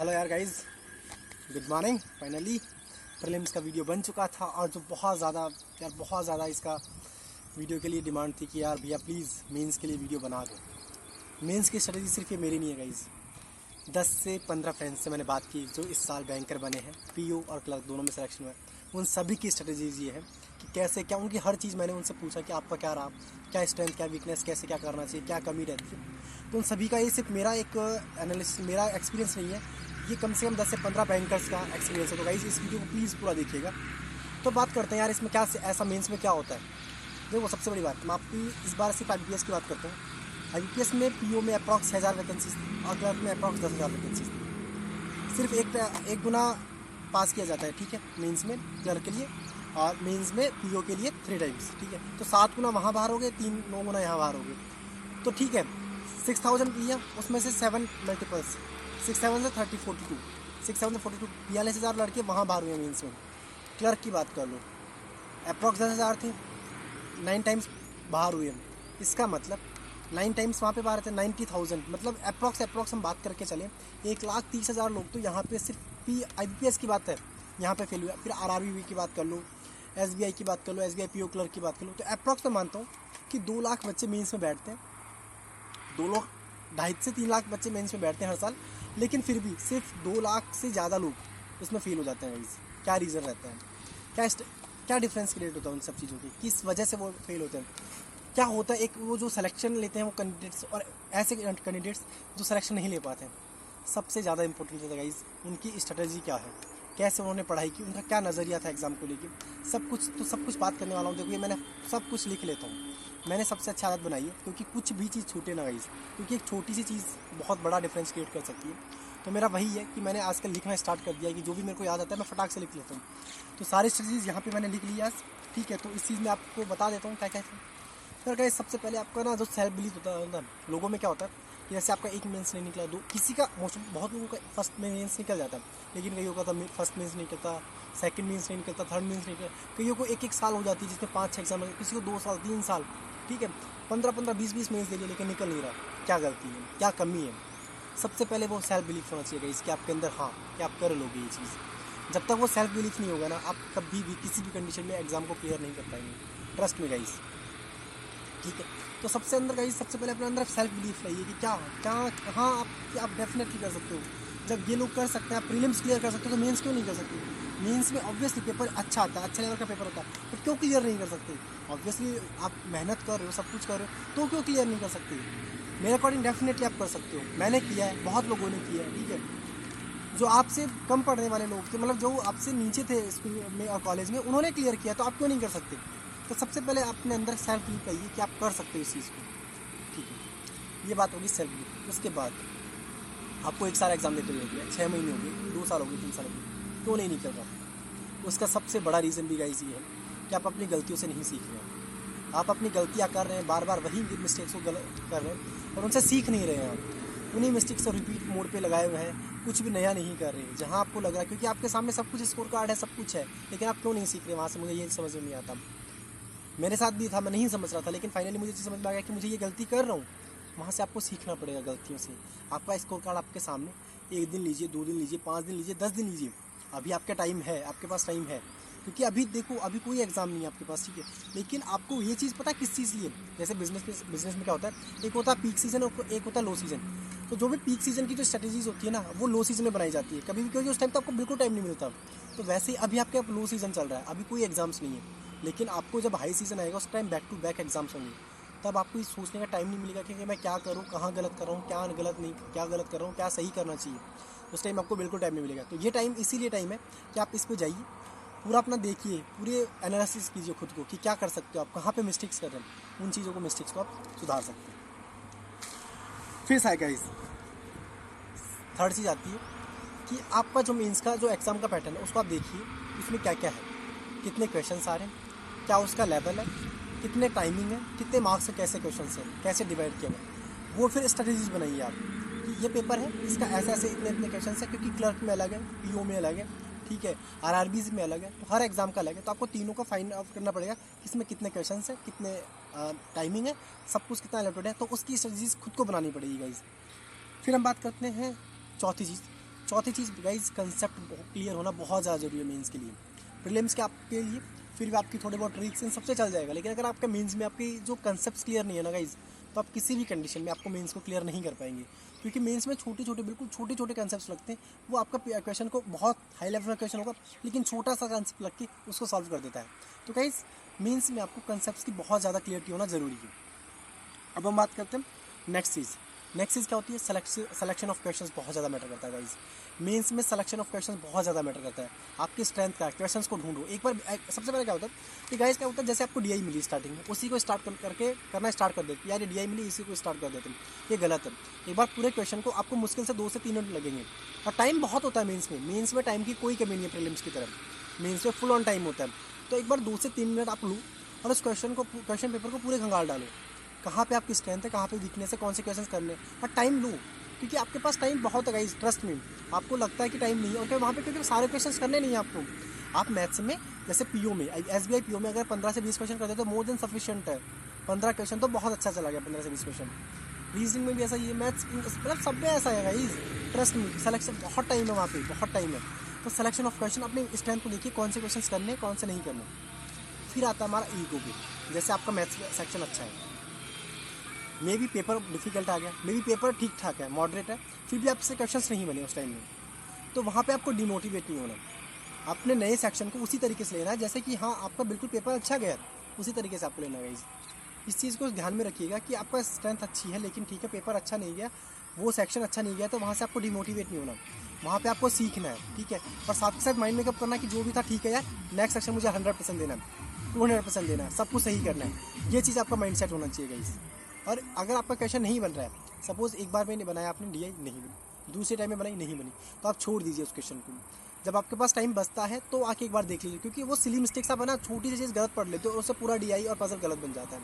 Hello यार guys, good morning. Finally prelims का video बन चुका था और जो बहुत ज़्यादा इसका वीडियो के लिए डिमांड थी कि यार भैया प्लीज़ मेंस के लिए वीडियो बना दो। मेंस की स्ट्रेटजी सिर्फ ये मेरी नहीं है गाइस, 10 से 15 फ्रेंड्स से मैंने बात की जो इस साल बैंकर बने हैं, पीओ और क्लर्क दोनों में सिलेक्शन हुआ है। उन सभी की स्ट्रेटजीज ये है कि कैसे क्या, उनकी हर चीज़ मैंने उनसे पूछा कि आपका क्या रहा, क्या स्ट्रेंथ, क्या वीकनेस, कैसे क्या करना चाहिए, क्या कमी रहती है। तो उन सभी का ये सिर्फ मेरा एक एनालिसिस, मेरा एक्सपीरियंस नहीं है, ये कम से कम 10 से 15 बैंकर्स का एक्सपीरियंस है। तो गाइस इस वीडियो को प्लीज़ पूरा देखिएगा। तो बात करते हैं यार इसमें क्या ऐसा मेंस में क्या होता है। देखो सबसे बड़ी बात, मैं आपकी इस बार सिर्फ IBPS की बात करता हूँ। IBPS में पीओ में अप्रॉक्स 1000 वैकेंसीज थी और क्लर्क में अप्रॉक्स 10,000 वैकेंसीज थी। सिर्फ एक गुना पास किया जाता है, ठीक है, मेंस में क्लर्क के लिए, और मेंस में पीओ के लिए 3 टाइम्स, ठीक है। तो 7 गुना वहाँ बाहर हो गए, 9 गुना यहाँ बाहर हो गए। तो ठीक है, 6000 लिया, उसमें से 7 मल्टीपल्स, 6 7 से 30 42, 6 7 से 42, 42,000 लड़के वहाँ बाहर हुए मेंस में। क्लर्क की बात कर लो, अप्रॉक्स 10,000 थे, 9 टाइम्स बाहर हुए। इसका मतलब 9 टाइम्स वहाँ पे बाहर थे, 90,000, मतलब अप्रॉक्स हम बात करके चलें 1,30,000 लोग तो यहाँ पे सिर्फ IBPS की बात है, यहाँ पे फेल हुआ। फिर RRBB की बात कर लो, SBI की बात कर लो, SBI PO क्लर्क की बात कर लो, तो अप्रॉक्स मैं मानता हूँ कि 2 लाख बच्चे मेंस में बैठते हैं, 2.5 से 3 लाख बच्चे मेंस में बैठते हैं हर साल। लेकिन फिर भी सिर्फ 2 लाख से ज़्यादा लोग उसमें फेल हो जाते हैं। क्या रीज़न रहता है, क्या डिफरेंस क्रिएट होता है उन सब चीज़ों की, किस वजह से वो फेल होते हैं, क्या होता है। एक वो जो सिलेक्शन लेते हैं वो कैंडिडेट्स, और ऐसे कैंडिडेट्स जो सिलेक्शन नहीं ले पाते हैं, सबसे ज़्यादा इंपॉर्टेंट है गाइस उनकी स्ट्रेटजी क्या है, कैसे उन्होंने पढ़ाई की, उनका क्या नज़रिया था एग्ज़ाम को लेकर। सब कुछ बात करने वाला हूँ। देखो ये मैंने सब कुछ लिख लेता हूँ, मैंने सबसे अच्छा आदत बनाई है, क्योंकि कुछ भी चीज़ छूटे ना गाइस, क्योंकि एक छोटी सी चीज़ बहुत बड़ा डिफरेंस क्रिएट कर सकती है। तो मेरा वही है कि मैंने आजकल लिखना स्टार्ट कर दिया है कि जो भी मेरे को याद आता है मैं फटाक से लिख लेता हूँ। तो सारी स्ट्रेटजीज यहाँ पे मैंने लिख लिया, ठीक है। तो इस चीज़ में आपको बता देता हूँ क्या क्या है। फिर गाइस सबसे पहले आपका ना जो सेल्फ बिलीफ होता है ना, लोगों में क्या होता है, जैसे आपका एक मेंस नहीं निकला, दो, किसी का बहुत लोगों का फर्स्ट में मेंस निकल जाता है, लेकिन कईयों का तो फर्स्ट मेंस नहीं निकलता, सेकंड मेंस नहीं निकलता, थर्ड मेंस नहीं निकलता, कईयों को एक साल हो जाती है जिसमें 5-6 एग्जाम, किसी को 2 साल 3 साल, ठीक है, 15-15 20-20 मेंस दे लिए लेकिन निकल नहीं रहा। क्या गलती है, क्या कमी है। सबसे पहले वो सेल्फ बिलीफ होना चाहिए इसके आपके अंदर, हाँ कि आप कर लोगे ये चीज़। जब तक वो सेल्फ बिलीफ नहीं होगा ना, आप कभी भी किसी भी कंडीशन में एग्जाम को क्लियर नहीं कर पाएंगे, ट्रस्ट में गाइस, ठीक है। तो सबसे पहले अपने अंदर सेल्फ बिलीफ लाइए कि क्या क्या हाँ आप डेफिनेटली कर सकते हो। जब ये लोग कर सकते हैं, आप प्रीलिम्स क्लियर कर सकते हो, तो मेंस क्यों नहीं कर सकते। मेंस में ऑब्वियसली पेपर अच्छा आता है, अच्छे लेवल का पेपर होता है, तो क्यों क्लियर नहीं कर सकते। ऑब्वियसली आप मेहनत कर रहे हो, सब कुछ कर रहे हो, तो क्यों क्लियर नहीं कर सकते। मेरे अकॉर्डिंग डेफिनेटली आप कर सकते हो, मैंने किया है, बहुत लोगों ने किया है, ठीक है। जो आपसे कम पढ़ने वाले लोग थे, मतलब जो आपसे नीचे थे स्कूल में और कॉलेज में, उन्होंने क्लियर किया, तो आप क्यों नहीं कर सकते। तो सबसे पहले अपने अंदर सेल्फ बिलीफ लाइए कि आप कर सकते हो इस चीज़ को, ठीक है। ये बात होगी सेल्फ बिलीफ। उसके बाद आपको 1 साल एग्जाम देते हुए हो गया, 6 महीने हो गए, 2 साल हो गए, 3 साल हो गए, क्यों नहीं निकल रहा। उसका सबसे बड़ा रीज़न भी गाइस ये है कि आप अपनी गलतियों से नहीं सीख रहे हैं। आप अपनी गलतियाँ कर रहे हैं, बार बार वही मिस्टेक्स को गलत कर रहे हैं और उनसे सीख नहीं रहे हैं। आप उन्हीं मिस्टेक्स को रिपीट मोड पे लगाए हुए हैं, कुछ भी नया नहीं कर रहे हैं। जहाँ आपको लग रहा है, क्योंकि आपके सामने सब कुछ स्कोर कार्ड है, सब कुछ है, लेकिन आप क्यों नहीं सीख रहे, वहाँ से मुझे ये समझ में नहीं आता। मेरे साथ भी था, मैं नहीं समझ रहा था, लेकिन फाइनली मुझे समझ में आ गया कि मुझे ये गलती कर रहा हूँ। वहाँ से आपको सीखना पड़ेगा गलतियों से। आपका स्कोर कार्ड आपके सामने, 1 दिन लीजिए, 2 दिन लीजिए, 5 दिन लीजिए, 10 दिन लीजिए, अभी आपका टाइम है, आपके पास टाइम है। क्योंकि अभी देखो, अभी कोई एग्ज़ाम नहीं है आपके पास, ठीक है, लेकिन आपको ये चीज़ पता है किस चीज़ लिए। जैसे बिजनेस में क्या होता है, एक होता है पीक सीजन और एक होता है लो सीजन। तो जो भी पीक सीजन की जो स्ट्रेटजीज होती है ना, वो लो सीजन में बनाई जाती है कभी भी, क्योंकि उस टाइम तो आपको बिल्कुल टाइम नहीं मिलता। तो वैसे ही अभी आपके लो सीजन चल रहा है, अभी कोई एग्जाम्स नहीं है, लेकिन आपको जब हाई सीज़न आएगा उस time back to back exams होंगे, तब आपको ये सोचने का टाइम नहीं मिलेगा कि मैं क्या करूँ, कहाँ गलत कर रहा हूँ, क्या गलत नहीं, क्या गलत कर रहा हूँ, क्या सही करना चाहिए। उस टाइम आपको बिल्कुल टाइम नहीं मिलेगा। तो ये टाइम इसीलिए टाइम है कि आप इस पर जाइए, पूरा अपना देखिए, पूरे एनालिसिस कीजिए खुद को कि क्या कर सकते हो आप, कहाँ पे मिस्टेक्स कर रहे हैं, उन चीज़ों को, मिस्टेक्स को आप सुधार सकते हैं। फिर गाइस थर्ड चीज़ आती है कि आपका जो मेंस का जो एग्ज़ाम का पैटर्न है उसको आप देखिए, उसमें क्या क्या है, कितने क्वेश्चंस आ रहे हैं, क्या उसका लेवल है, कितने टाइमिंग है, कितने मार्क्स से कैसे क्वेश्चन है, कैसे डिवाइड किया हुआ। वो फिर स्ट्रेटजीज बनाइए आप कि ये पेपर है, इसका ऐसे ऐसे इतने क्वेश्चन है, क्योंकि क्लर्क में अलग है, पीओ में अलग है, ठीक है, RRBs में अलग है, तो हर एग्जाम का अलग है। तो आपको तीनों का फाइंड आउट करना पड़ेगा कि इसमें कितने क्वेश्चन है, कितने टाइमिंग है, सब कुछ कितना अलॉटेड है, तो उसकी स्ट्रेटजीज खुद को बनानी पड़ेगी गाइज। फिर हम बात करते हैं चौथी चीज़। चौथी चीज़ गाइज, कंसेप्ट क्लियर होना बहुत ज़्यादा जरूरी है मेंस के लिए। प्रीलिम्स के आपके लिए फिर भी आपकी थोड़ी बहुत ट्रिक्स इन सबसे चल जाएगा, लेकिन अगर आपके मेंस में आपकी जो कंसेप्ट क्लियर नहीं है ना गाइज, तो आप किसी भी कंडीशन में आपको मेंस को क्लियर नहीं कर पाएंगे। क्योंकि मेंस में छोटे छोटे, बिल्कुल छोटे छोटे कंसेप्ट लगते हैं, वो आपका क्वेश्चन को बहुत हाई लेवल का क्वेश्चन होगा लेकिन छोटा सा कंसेप्ट लग के उसको सॉल्व कर देता है। तो गाइज मेंस में आपको कंसेप्ट की बहुत ज़्यादा क्लियरिटी होना ज़रूरी है। अब हम बात करते हैं नेक्स्ट चीज़ क्या होती है, सिलेक्शन ऑफ क्वेश्चंस बहुत ज़्यादा मैटर करता है गाइज। मेंस में सिलेक्शन ऑफ क्वेश्चंस बहुत ज़्यादा मैटर करता है। आपकी स्ट्रेंथ का क्वेश्चंस को ढूंढो एक बार। सबसे पहले क्या होता है कि गाइज क्या होता है, जैसे आपको डीआई मिली स्टार्टिंग में, उसी को करना स्टार्ट कर देते यार, ये डीआई मिली इसी को स्टार्ट कर देते हैं, ये गलत है। एक बार पूरे क्वेश्चन को आपको मुश्किल से 2 से 3 मिनट लगेंगे, और टाइम बहुत होता है मेंस में टाइम की कोई कमी नहीं है प्रीलिम्स की तरफ। मेंस में फुल ऑन टाइम होता है, तो एक बार 2 से 3 मिनट आप लो और उस क्वेश्चन पेपर को पूरे खंगाल डालो। कहाँ पे आपकी स्ट्रेंथ है, कहाँ पे वीकनेस है, कौन से क्वेश्चन करने, और टाइम लो, क्योंकि आपके पास टाइम बहुत है गाइस, ट्रस्ट में। आपको लगता है कि टाइम नहीं है, और वहाँ पे क्योंकि सारे क्वेश्चन करने नहीं है आपको। आप मैथ्स में जैसे पीओ में, एसबीआई पीओ में अगर 15 से 20 क्वेश्चन करते तो मोर देन सफिशिएंट है। 15 क्वेश्चन तो बहुत अच्छा चला गया, 15 से 20 क्वेश्चन। रीजनिंग में भी ऐसा ही है, मैथ्स मतलब सब में ऐसा है गाइस, ट्रस्ट में। सिलेक्शन बहुत टाइम है वहाँ पे, बहुत टाइम है। तो सिलेक्शन ऑफ क्वेश्चन अपने स्ट्रेंथ को देखिए, कौन से क्वेश्चन करने, कौन से नहीं करने। फिर आता है हमारा ईगो पे। जैसे आपका मैथ्स सेक्शन अच्छा है, मे भी पेपर डिफिकल्ट आ गया, मे भी पेपर ठीक ठाक है, मॉडरेट है, फिर भी आपसे क्वेश्चंस नहीं बने उस टाइम में, तो वहाँ पे आपको डिमोटिवेट नहीं होना। अपने नए सेक्शन को उसी तरीके से लेना है जैसे कि हाँ आपका बिल्कुल पेपर अच्छा गया, उसी तरीके से आपको लेना है। इस चीज़ को ध्यान में रखिएगा कि आपका स्ट्रेंथ अच्छी है, लेकिन ठीक है पेपर अच्छा नहीं गया, वो सेक्शन अच्छा नहीं गया, तो वहाँ से आपको डिमोटिवेट नहीं होना। वहाँ पे आपको सीखना है, ठीक है, और साथ के साथ माइंड मेकअप करना कि जो भी था ठीक है यार, नेक्स्ट सेक्शन मुझे 100% देना है, 200% देना है, सब कुछ सही करना है। ये चीज़ आपका माइंड सेट होना चाहिए गाइस। और अगर आपका क्वेश्चन नहीं बन रहा है, सपोज एक बार मैंने बनाया, आपने डीआई नहीं बनी, दूसरे टाइम में बनाई नहीं बनी, तो आप छोड़ दीजिए उस क्वेश्चन को। जब आपके पास टाइम बचता है तो आके एक बार देख लीजिए, क्योंकि वो सिली मिस्टेक्स आप है ना, छोटी सी चीज़ गलत पढ़ लेते हो और उससे पूरा डीआई और पजल गलत बन जाता है।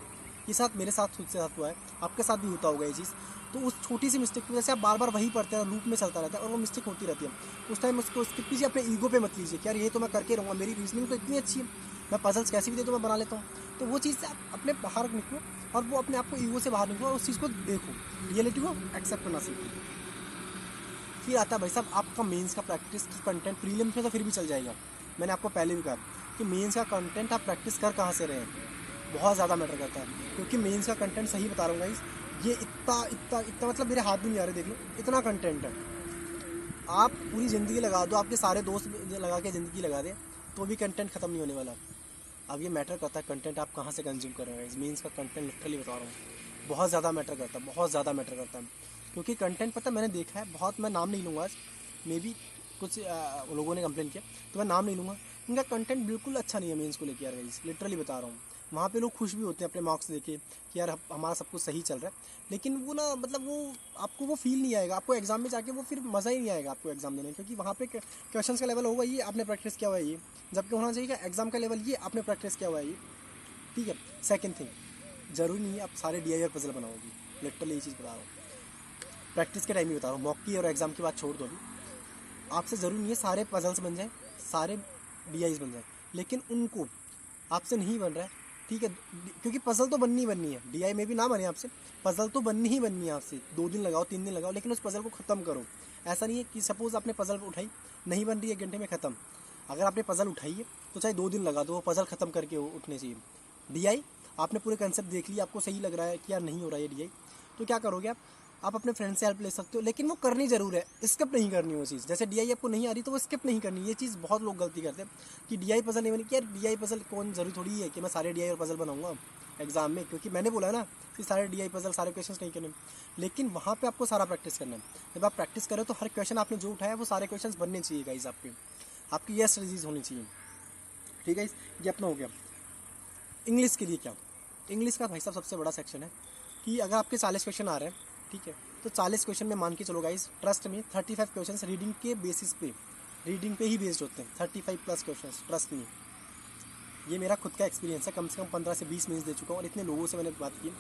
ये मेरे साथ खुद से साथ हुआ है, आपके साथ भी होता होगा ये चीज़। तो उस छोटी सी मिस्टेक की वजह से आप बार बार वही पढ़ते हैं, लूप में चलता रहता है और वो मिस्टेक होती रहती है। उस टाइम उसको स्किप कीजिए, अपने ईगो पे मत लीजिए कि यार ये तो मैं करके रहूँगा, मेरी रीजनिंग तो इतनी अच्छी है, मैं पजल्स कैसे भी दे तो मैं बना लेता हूँ। तो वो चीज़ से आप अपने बाहर निकलो और वो अपने आप को ईगो से बाहर निकलो और उस चीज़ को देखो, रियलिटी को एक्सेप्ट करना सीखो। फिर आता है भाई साहब आपका मेंस का प्रैक्टिस का कंटेंट। प्रीलिम्स में तो फिर भी चल जाएगा, मैंने आपको पहले भी कहा कि मेंस का कंटेंट आप प्रैक्टिस कर कहाँ से रहे हैं, बहुत ज़्यादा मैटर करता है। क्योंकि मेंस का कंटेंट सही बता रहा हूँ गाइस, ये इतना इतना इतना मतलब मेरे हाथ भी नहीं आ रहे, देख लो इतना कंटेंट है। आप पूरी ज़िंदगी लगा दो, आपके सारे दोस्त लगा के ज़िंदगी लगा दे, तो भी कंटेंट ख़त्म नहीं होने वाला। अब ये मैटर करता है कंटेंट आप कहाँ से कंज्यूम कर रहे हैं। मीन्स का कंटेंट लिटरली बता रहा हूँ, बहुत ज़्यादा मैटर करता है, बहुत ज़्यादा मैटर करता है। क्योंकि कंटेंट पता मैंने देखा है बहुत, मैं नाम नहीं लूँगा आज, मे बी कुछ लोगों ने कंप्लेन किया तो मैं नाम नहीं लूँगा, उनका कंटेंट बिल्कुल अच्छा नहीं है मेंस को लेकर यार गाइस, लिटरली बता रहा हूँ। वहाँ पे लोग खुश भी होते हैं अपने मार्क्स देके कि यार हमारा सब कुछ सही चल रहा है, लेकिन वो ना मतलब वो आपको वो फील नहीं आएगा, आपको एग्जाम में जाके वो फिर मज़ा ही नहीं आएगा आपको एग्जाम देने में। क्योंकि वहाँ पे क्वेश्चन का लेवल होगा ये आपने प्रैक्टिस किया हुआ है ये, जबकि होना चाहिए कि एग्जाम का लेवल ये आपने प्रैक्टिस किया हुआ है ये, ठीक है। सेकंड थिंग, जरूरी नहीं है आप सारे डी आई और पजल बनाओगे, लिटरली ये चीज़ बता रहा हूँ, प्रैक्टिस के टाइम ही बता रहा हूँ। मॉक की और एग्जाम की बात छोड़ दो अभी, आपसे ज़रूरी नहीं है सारे पजल्स बन जाएँ, सारे डी आईज बन जाए, लेकिन उनको आपसे नहीं बन रहा है, ठीक है, क्योंकि पजल तो बननी ही बननी है, डीआई में भी ना बने आपसे, पजल तो बननी ही बननी है आपसे। 2 दिन लगाओ 3 दिन लगाओ, लेकिन उस पजल को ख़त्म करो। ऐसा नहीं है कि सपोज़ आपने पजल उठाई, नहीं बन रही है 1 घंटे में ख़त्म। अगर आपने पजल उठाई है तो चाहे 2 दिन लगा दो, वो पजल ख़त्म करके उठने चाहिए। डीआई आपने पूरे कंसेप्ट देख लिया, आपको सही लग रहा है कि यार नहीं हो रहा है डीआई, तो क्या करोगे आप अपने फ्रेंड से हेल्प ले सकते हो, लेकिन वो करनी ज़रूर है, स्किप नहीं करनी वो चीज़। जैसे डीआई आपको नहीं आ रही तो वो स्किप नहीं करनी, ये चीज़ बहुत लोग गलती करते हैं कि डीआई पजल नहीं बनी, कि यार डीआई पजल कौन ज़रूरी थोड़ी है कि मैं सारे डीआई और पजल बनाऊंगा एग्जाम में, क्योंकि मैंने बोला ना कि सारे डीआई पजल सारे क्वेश्चन नहीं करने, लेकिन वहाँ पे आपको सारा प्रैक्टिस करना है। जब आप प्रैक्टिस करो तो हर क्वेश्चन आपने जो उठाया वो सारे क्वेश्चन बनने चाहिए गाइस, आपकी यस रिलीज होनी चाहिए, ठीक है। ये अपना हो गया। इंग्लिश के लिए क्या, इंग्लिश का भाई साहब सबसे बड़ा सेक्शन है कि अगर आपके 40 क्वेश्चन आ रहे हैं, ठीक है, तो 40 क्वेश्चन में मान के चलो गाइस, ट्रस्ट में 35 क्वेश्चन रीडिंग के बेसिस पे, रीडिंग पे ही बेस्ड होते हैं, 35+ क्वेश्चन, ट्रस्ट में। ये मेरा खुद का एक्सपीरियंस है, कम से कम 15 से 20 मिनट दे चुका हूँ और इतने लोगों से मैंने बात की।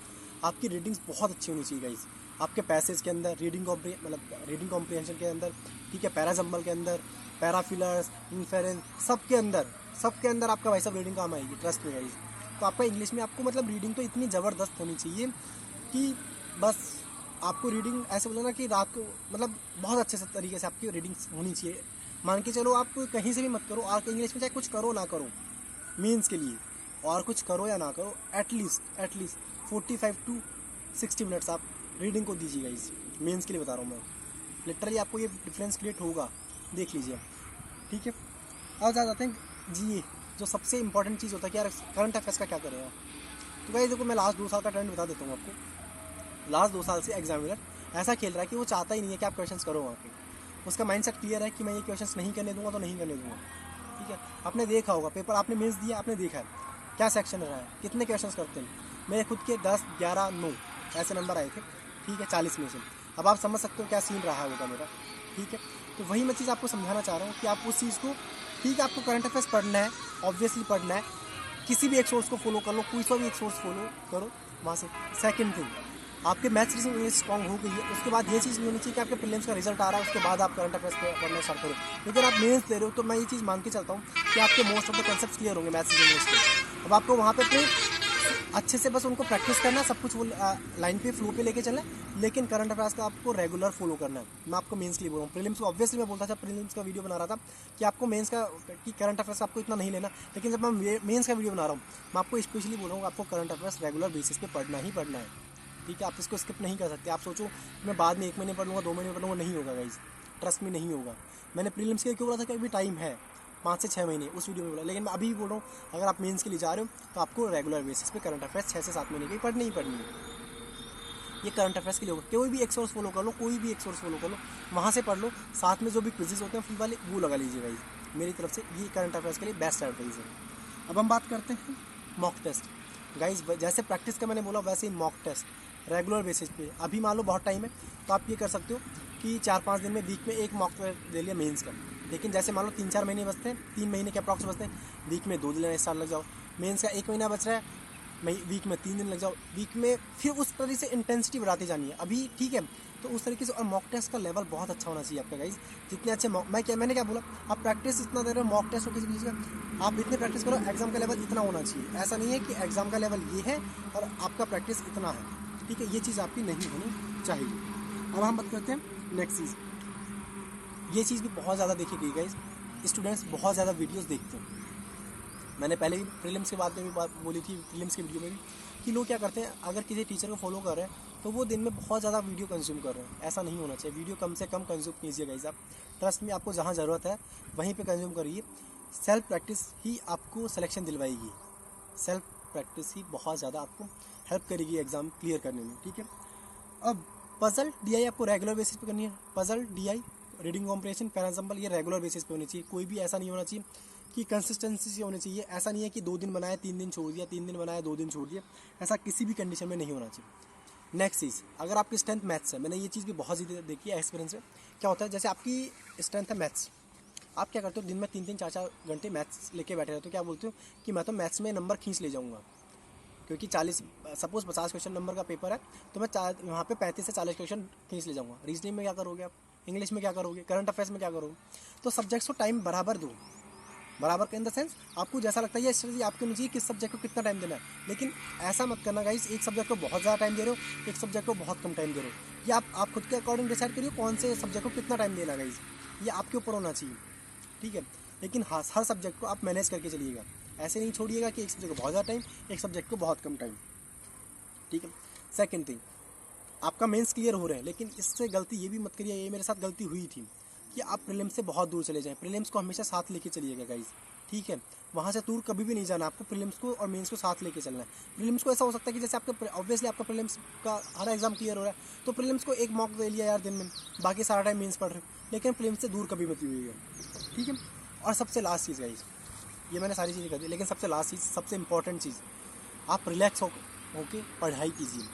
आपकी रीडिंग्स बहुत अच्छी होनी चाहिए गाइस, आपके पैसेज के अंदर, रीडिंग कॉम्प्रिहेंशन के अंदर, ठीक है, पैराजम्बल के अंदर, पैराफिलर्स, इन्फेरेंस, सबके अंदर आपका भाई साहब रीडिंग काम आएगी, ट्रस्ट में गाइस। तो आपका इंग्लिश में आपको मतलब रीडिंग तो इतनी ज़बरदस्त होनी चाहिए कि बस आपको रीडिंग ऐसे बोलो ना कि रात को मतलब बहुत अच्छे से तरीके से आपकी रीडिंग होनी चाहिए। मान के चलो आप कहीं से भी मत करो, आप इंग्लिश में चाहे कुछ करो ना करो मीन्स के लिए, और कुछ करो या ना करो, एटलीस्ट 45 to 60 मिनट्स आप रीडिंग को दीजिएगा। इस मेंस के लिए बता रहा हूँ मैं, लिटरली आपको ये डिफरेंस क्रिएट होगा, देख लीजिए। ठीक है, अब जाते हैं जी, जो सबसे इंपॉर्टेंट चीज़ होता है कि यार करंट अफेयर्स का क्या करेगा। तो भाई देखो, मैं लास्ट 2 साल का ट्रेंड बता देता हूँ आपको। लास्ट 2 साल से एग्जामिनर ऐसा खेल रहा है कि वो चाहता ही नहीं है कि आप क्वेश्चंस करो वहाँ पे। उसका माइंडसेट क्लियर है कि मैं ये क्वेश्चंस नहीं करने दूंगा तो नहीं करने दूंगा। ठीक है, आपने देखा होगा पेपर, आपने मेंस दिया, आपने देखा है क्या सेक्शन रहा है, कितने क्वेश्चंस करते हैं। मेरे खुद के 10, 11, 9 ऐसे नंबर आए थे। ठीक है, 40 में से। अब आप समझ सकते हो क्या सीन रहा होगा मेरा। ठीक है, तो वही मैं चीज़ आपको समझाना चाह रहा हूँ कि आप उस चीज़ को, ठीक है आपको करंट अफेयर्स पढ़ना है, ऑब्वियसली पढ़ना है, किसी भी एक सोर्स को फॉलो कर लो, कोई सा भी एक सोर्स फॉलो करो वहाँ से। सेकंड थिंग, आपके मैथ्स रीजनिंग इंग्लिश स्ट्रॉन्ग हो गई है, उसके बाद ये चीज़ नहीं होनी चाहिए कि आपके प्रीलिम्स का रिजल्ट आ रहा है उसके बाद आप करंट अफेयर्स पढ़ना स्टार्ट करो। लेकिन आप मेंस दे रहे हो तो मैं ये चीज़ मान के चलता हूँ कि आपके most of the concepts clear होंगे मैथ्स रीजनिंग इंग्लिश के। अब आपको वहाँ पे अच्छे से बस उनको प्रैक्टिस करना, सब कुछ वो लाइन पे फ्लो पे लेके चलना है, लेकिन करंट अफेयर्स का आपको रेगुलर फॉलो करना है। मैं आपको मेंस के लिए बोल रहा हूँ, प्रीलिम्स को ऑब्वियसली मैं बोलता था, प्रीलिम्स का वीडियो बना रहा था कि आपको मेंस का कि करंट अफेयर्स आपको इतना नहीं लेना, लेकिन जब मैं मेंस का वीडियो बना रहा हूँ मैं आपको स्पेशली बोल रहा हूँ आपको करंट अफेयर्स रेगुलर बेसिस पे पढ़ना ही पढ़ना है। ठीक है, आप इसको स्किप नहीं कर सकते। आप सोचो मैं बाद में 1 महीने पढ़ लूँगा, 2 महीने पढ़ लूँगा, नहीं होगा गाइस, ट्रस्ट में नहीं होगा। मैंने प्रीलिम्स के लिए क्यों बोला था कि अभी टाइम है 5 से 6 महीने, उस वीडियो में बोला, लेकिन मैं अभी भी बोल रहा हूँ अगर आप मेंस के लिए जा रहे हो तो आपको रेगुलर बेसिस पे करंट अफेयर्स 6 से 7 महीने की पढ़नी ही पढ़नी है। ये करंट अफेयर्स के लिए होगा, कोई भी एक सोर्स फॉलो कर लो, कोई भी एक सोर्स फॉलो कर लो, वहाँ से पढ़ लो, साथ में जो भी क्विजेज होते हैं फ्री वाले वो लगा लीजिए गाइस। मेरी तरफ से ये करंट अफेयर्स के लिए बेस्ट एडवाइस है। अब हम बात करते हैं मॉक टेस्ट गाइस। जैसे प्रैक्टिस का मैंने बोला वैसे ही मॉक टेस्ट रेगुलर बेसिस पे। अभी मान लो बहुत टाइम है तो आप ये कर सकते हो कि 4-5 दिन में वीक में एक मॉक टेस्ट ले लिया मेंस का। लेकिन जैसे मान लो 3-4 महीने बचते हैं, 3 महीने के अप्रॉक्स बचते हैं, वीक में 2 दिन स्टार्ट लग जाओ। मेंस का 1 महीना बच रहा है, वीक में 3 दिन लग जाओ, वीक में फिर उस तरीके से इंटेंसिटी बढ़ाती जानी है अभी। ठीक है, तो उस तरीके से। और मॉक टेस्ट का लेवल बहुत अच्छा होना चाहिए आपका गाइज। जितने अच्छे मैंने क्या बोला, आप प्रैक्टिस इतना दे रहे हो मॉक टेस्ट हो किसी चीज़ का, आप इतने प्रैक्टिस करो, एग्जाम का लेवल इतना होना चाहिए। ऐसा नहीं है कि एग्जाम का लेवल ये है और आपका प्रैक्टिस इतना है। ठीक है, ये चीज़ आपकी नहीं होनी चाहिए। अब हम बात करते हैं नेक्स्ट चीज़। ये चीज़ भी बहुत ज़्यादा देखी गई गाइज, स्टूडेंट्स बहुत ज़्यादा वीडियोस देखते हैं। मैंने पहले भी प्रीलिम्स के बाद में भी बात बोली थी, प्रीलिम्स के वीडियो में भी, कि लोग क्या करते हैं अगर किसी टीचर को फॉलो कर रहे हैं तो वो दिन में बहुत ज़्यादा वीडियो कंज्यूम कर रहे हैं। ऐसा नहीं होना चाहिए, वीडियो कम से कम कंज्यूम कीजिए गाइस। आप ट्रस्ट में, आपको जहाँ ज़रूरत है वहीं पे कंज्यूम करिए। सेल्फ प्रैक्टिस ही आपको सिलेक्शन दिलवाएगी, सेल्फ प्रैक्टिस ही बहुत ज़्यादा आपको हेल्प करेगी एग्ज़ाम क्लियर करने में। ठीक है, अब पजल DI आपको रेगुलर बेसिस पे करनी है। Puzzle DI, reading comprehension, para example, ये रेगुलर बेसिस पे होनी चाहिए। कोई भी ऐसा नहीं होना चाहिए कि कंसिस्टेंसी से होनी चाहिए। ऐसा नहीं है कि 2 दिन बनाया 3 दिन छोड़ दिया, 3 दिन बनाया 2 दिन छोड़ दिया, ऐसा किसी भी कंडीशन में नहीं होना चाहिए। नेक्स्ट चीज़, अगर आपकी स्ट्रेंथ मैथ्स है, मैंने ये चीज़ भी बहुत ज़्यादा देखी है एक्सपीरियंस में। क्या होता है, जैसे आपकी स्ट्रेंथ है मैथ्स, आप क्या करते हो दिन में 3-3, 4-4 घंटे मैथ्स लेके बैठे रहते हो। क्या बोलते हो कि मैं तो मैथ्स में नंबर खींच ले जाऊँगा, क्योंकि 40 सपोज 50 क्वेश्चन नंबर का पेपर है तो मैं वहाँ पे 35 से 40 क्वेश्चन खींच ले जाऊँगा। रीजनिंग में क्या करोगे आप, इंग्लिश में क्या करोगे, करंट अफेयर्स में क्या करोगे। तो सब्जेक्ट्स को टाइम बराबर दो, बराबर इन द सेंस आपको जैसा लगता है ये स्ट्रेटजी आपकी होनी चाहिए किस सब्जेक्ट को कितना टाइम देना है। लेकिन ऐसा मत करना गाइस, एक सब्जेक्ट को बहुत ज़्यादा टाइम दे रहे हो, एक सब्जेक्ट को बहुत कम टाइम दे रहे हो। ये आप खुद के अकॉर्डिंग डिसाइड करिए कौन से सब्जेक्ट को कितना टाइम देना गाइस, ये आपके ऊपर होना चाहिए। ठीक है, लेकिन हाँ हर सब्जेक्ट को आप मैनेज करके चलिएगा। ऐसे नहीं छोड़िएगा कि एक सब्जेक्ट को बहुत ज़्यादा टाइम, एक सब्जेक्ट को बहुत कम टाइम। ठीक है, सेकंड थिंग, आपका मेंस क्लियर हो रहा है, लेकिन इससे गलती ये भी मत करिए, ये मेरे साथ गलती हुई थी कि आप प्रीलिम्स से बहुत दूर चले जाएं। प्रीलिम्स को हमेशा साथ लेके चलिएगा गाइज। ठीक है, वहाँ से दूर कभी भी नहीं जाना, आपको प्रीलिम्स को और मेंस को साथ लेके चलना है। प्रीलिम्स को ऐसा हो सकता है कि जैसे आपका ऑब्वियसली आपका प्रीलिम्स का हर एग्जाम क्लियर हो रहा है तो प्रीलिम्स को एक मॉक दे लिया यार दिन में, बाकी सारा टाइम मेंस पढ़ रहे हो, लेकिन प्रीलिम्स से दूर कभी मत हुई है। ठीक है, और सबसे लास्ट चीज़ गाइज, ये मैंने सारी चीज़ें कर दी, लेकिन सबसे लास्ट चीज़, सबसे इंपॉर्टेंट चीज़, आप रिलैक्स होके पढ़ाई कीजिए।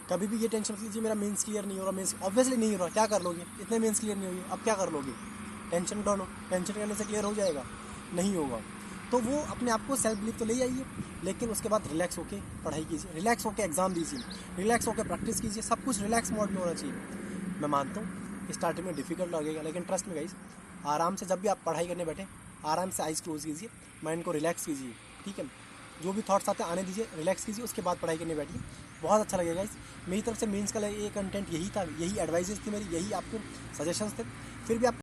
कभी भी ये टेंशन मत लीजिए मेरा मेंस क्लियर नहीं हो रहा, मेंस ऑब्वियसली नहीं हो रहा, क्या कर लोगे, इतने मेंस क्लियर नहीं होगी, अब क्या कर लोगे। टेंशन डाउन हो, टेंशन करने से क्लियर हो जाएगा, नहीं होगा। तो वो अपने आप को सेल्फ बिलीव तो ले आइए, लेकिन उसके बाद रिलैक्स होके पढ़ाई कीजिए, रिलैक्स होके एग्जाम दीजिए, रिलैक्स होकर प्रैक्टिस कीजिए। सब कुछ रिलैक्स मोड में होना चाहिए। मैं मानता हूँ स्टार्टिंग में डिफिकल्ट लगेगा, लेकिन ट्रस्ट में गाइस, आराम से जब भी आप पढ़ाई करने बैठे आराम से आइज़ क्लोज कीजिए, माइंड को रिलैक्स कीजिए। ठीक है, जो भी थॉट्स आते हैं आने दीजिए, रिलैक्स कीजिए, उसके बाद पढ़ाई करने बैठिए, बहुत अच्छा लगेगा गाइस। मेरी तरफ से मेंस का ये कंटेंट यही था, यही एडवाइजेस थी मेरी, यही आपको सजेशंस थे। फिर भी आप